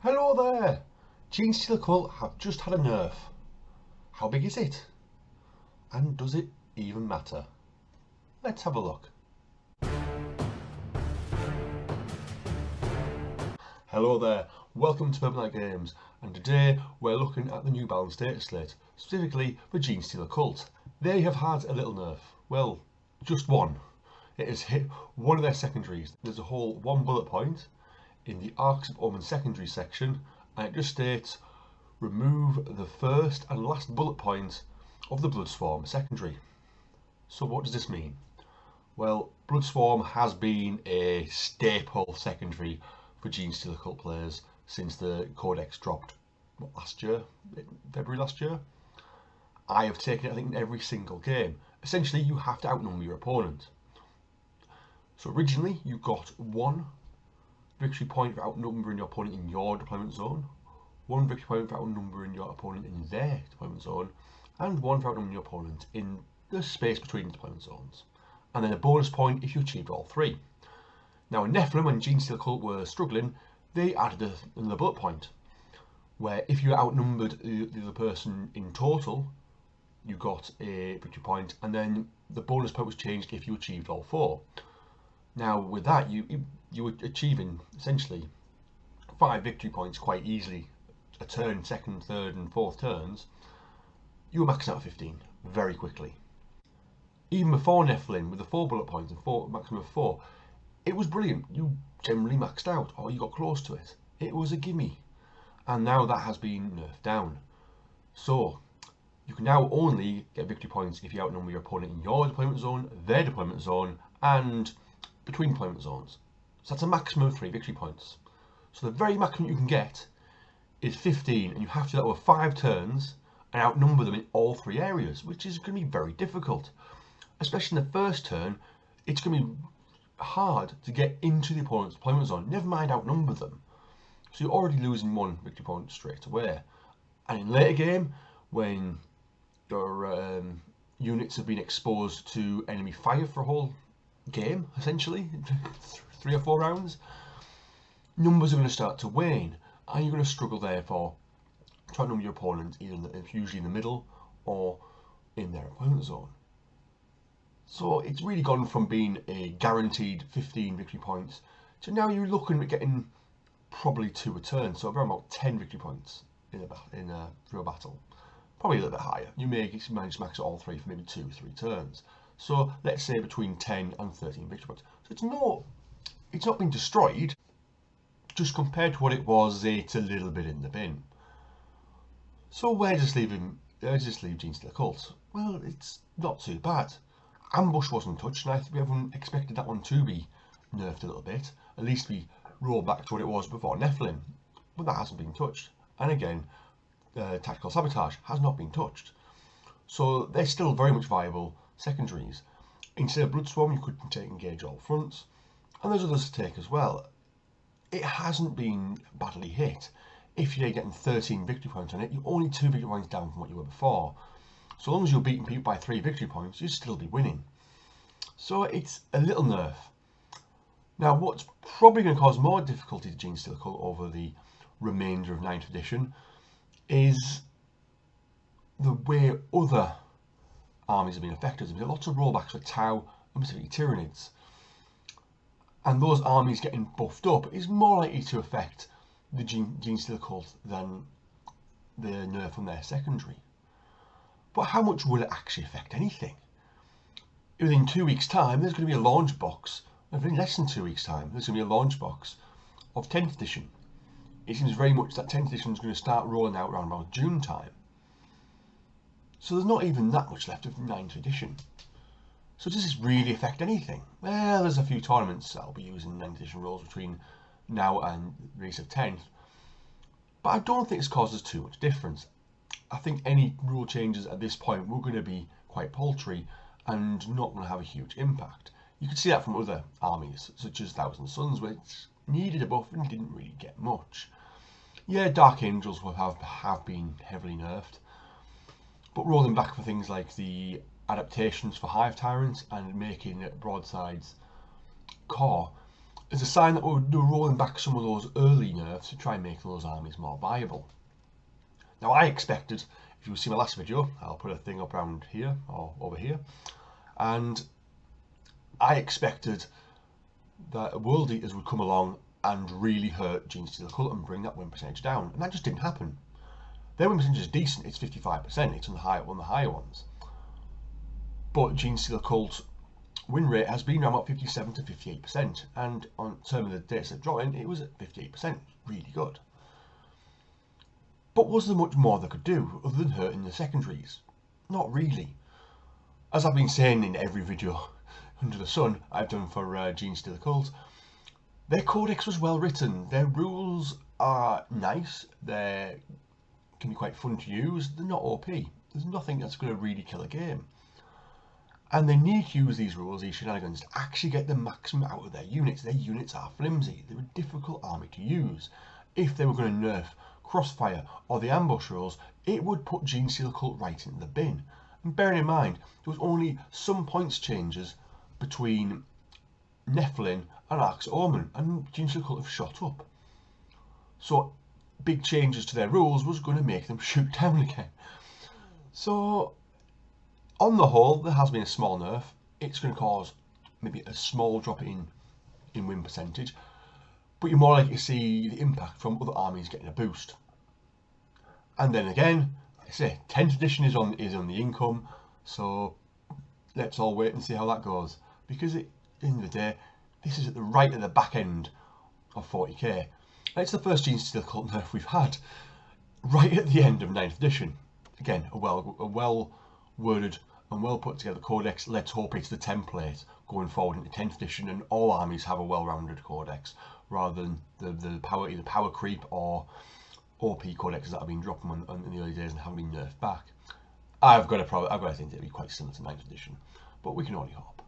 Hello there! Genestealer Cult have just had a nerf. How big is it? And does it even matter? Let's have a look. Hello there, welcome to Purple Knight Games, and today we're looking at the new balanced Dataslate, specifically for Genestealer Cult. They have had a little nerf. Well, just one. It has hit one of their secondaries. There's a whole one bullet point in the Arcs of Omen secondary section, and it just states remove the first and last bullet point of the Bloodswarm secondary. So what does this mean? Well, Bloodswarm has been a staple secondary for Genestealer Cult players since the codex dropped last year, February last year. I have taken it, I think, in every single game. Essentially, you have to outnumber your opponent. So originally, you got one victory point for outnumbering your opponent in your deployment zone, one victory point for outnumbering your opponent in their deployment zone, and one for outnumbering your opponent in the space between deployment zones. And then a bonus point if you achieved all three. Now in Nephilim, when Genestealer Cult were struggling, they added another bullet point, where if you outnumbered the other person in total, you got a victory point, and then the bonus point was changed if you achieved all four. Now with that, you were achieving essentially 5 victory points quite easily. A turn, second, third and fourth turns, you were maxing out 15 very quickly. Even before Nephilim, with the 4 bullet points and maximum of 4, it was brilliant. You generally maxed out, or you got close to it. It was a gimme. And now that has been nerfed down. So you can now only get victory points if you outnumber your opponent in your deployment zone, their deployment zone, and between deployment zones. So that's a maximum of 3 victory points. So the very maximum you can get is 15, and you have to do that over 5 turns and outnumber them in all 3 areas, which is going to be very difficult. Especially in the first turn, it's going to be hard to get into the opponent's deployment zone, never mind outnumber them. So you're already losing 1 victory point straight away. And in later game, when your units have been exposed to enemy fire for a whole game, essentially 3 or 4 rounds, numbers are going to start to wane, and you're going to struggle therefore to outnumber your opponent, usually in the middle or in their opponent zone. So it's really gone from being a guaranteed 15 victory points to now you're looking at getting probably 2 a turn, so around about 10 victory points in a real battle. Probably a little bit higher. You may manage to max all 3 for maybe 2 or 3 turns. So let's say between 10 and 13 victory points. So it's not been destroyed, just compared to what it was, it's a little bit in the bin. So where does this leave Genestealer Cult? Well, it's not too bad. Ambush wasn't touched, and I think we haven't expected that one to be nerfed a little bit. At least we roll back to what it was before Nephilim, but that hasn't been touched. And again, tactical sabotage has not been touched. So they're still very much viable secondaries. Instead of Bloodswarm, you could take Engage all fronts, and there's others to take as well. It hasn't been badly hit. If you're getting 13 victory points on it, you're only 2 victory points down from what you were before. So long as you're beating people by 3 victory points, you'll still be winning. So it's a little nerf. Now what's probably going to cause more difficulty to Genestealer Cult over the remainder of 9th edition is the way other armies have been affected. There's been lots of rollbacks for Tau and specifically Tyranids. And those armies getting buffed up is more likely to affect the Genestealer Cult than the nerf from their secondary. But how much will it actually affect anything? Within 2 weeks' time, there's going to be a launch box. In less than 2 weeks' time, there's going to be a launch box of 10th edition. It seems very much that 10th edition is going to start rolling out around about June time. So there's not even that much left of 9th edition. So does this really affect anything? Well, there's a few tournaments that'll be using 9th edition rules between now and the release of 10th. But I don't think this causes too much difference. I think any rule changes at this point were going to be quite paltry and not going to have a huge impact. You could see that from other armies, such as Thousand Sons, which needed a buff and didn't really get much. Yeah, Dark Angels will have been heavily nerfed, but rolling back for things like the adaptations for Hive Tyrants and making broadsides core It's a sign that they're rolling back some of those early nerfs to try and make those armies more viable. Now I expected, if you see my last video, I'll put a thing up around here or over here, and I expected that World Eaters would come along and really hurt Genestealer Cult and bring that win percentage down, and that just didn't happen. Their win percentage is decent, it's 55%, it's on one of the higher ones. But Genestealer Cult win rate has been around about 57 to 58%, and on term of the Dataslate drawing, it was at 58%, really good. But was there much more they could do other than hurting the secondaries? Not really. As I've been saying in every video under the sun I've done for Genestealer Cult, their codex was well written, their rules are nice, they can be quite fun to use, they're not OP. There's nothing that's going to really kill a game. And they need to use these rules, these shenanigans, to actually get the maximum out of their units. Their units are flimsy, they're a difficult army to use. If they were going to nerf Crossfire or the ambush rules, it would put Genestealer Cult right into the bin. And bearing in mind, there was only some points changes between Nephilim and Arx Omen, and Genestealer Cult have shot up. So big changes to their rules was going to make them shoot down again. So on the whole, there has been a small nerf. It's going to cause maybe a small drop in win percentage, but you're more likely to see the impact from other armies getting a boost. And then again, like I say, 10th edition is on the income, so let's all wait and see how that goes. Because at the end of the day, this is at the back end of 40k. And it's the first Genestealer Cult nerf we've had, right at the end of 9th edition. Again, a well worded and well put together codex. Let's hope it's the template going forward into 10th edition, and all armies have a well-rounded codex, rather than the either power creep or OP codexes that have been dropping in the early days and haven't been nerfed back. I've got to think it'll be quite similar to 9th edition, but we can only hope.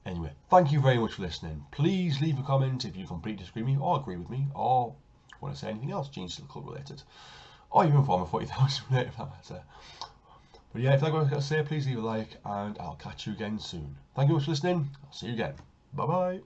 Anyway, thank you very much for listening. Please leave a comment if you completely disagree with me or agree with me, or want to say anything else Genestealer Cult related, or even Warhammer 40,000 related if that matter. But yeah, if that's what I've got to say, please leave a like, and I'll catch you again soon. Thank you very much for listening. I'll see you again. Bye bye.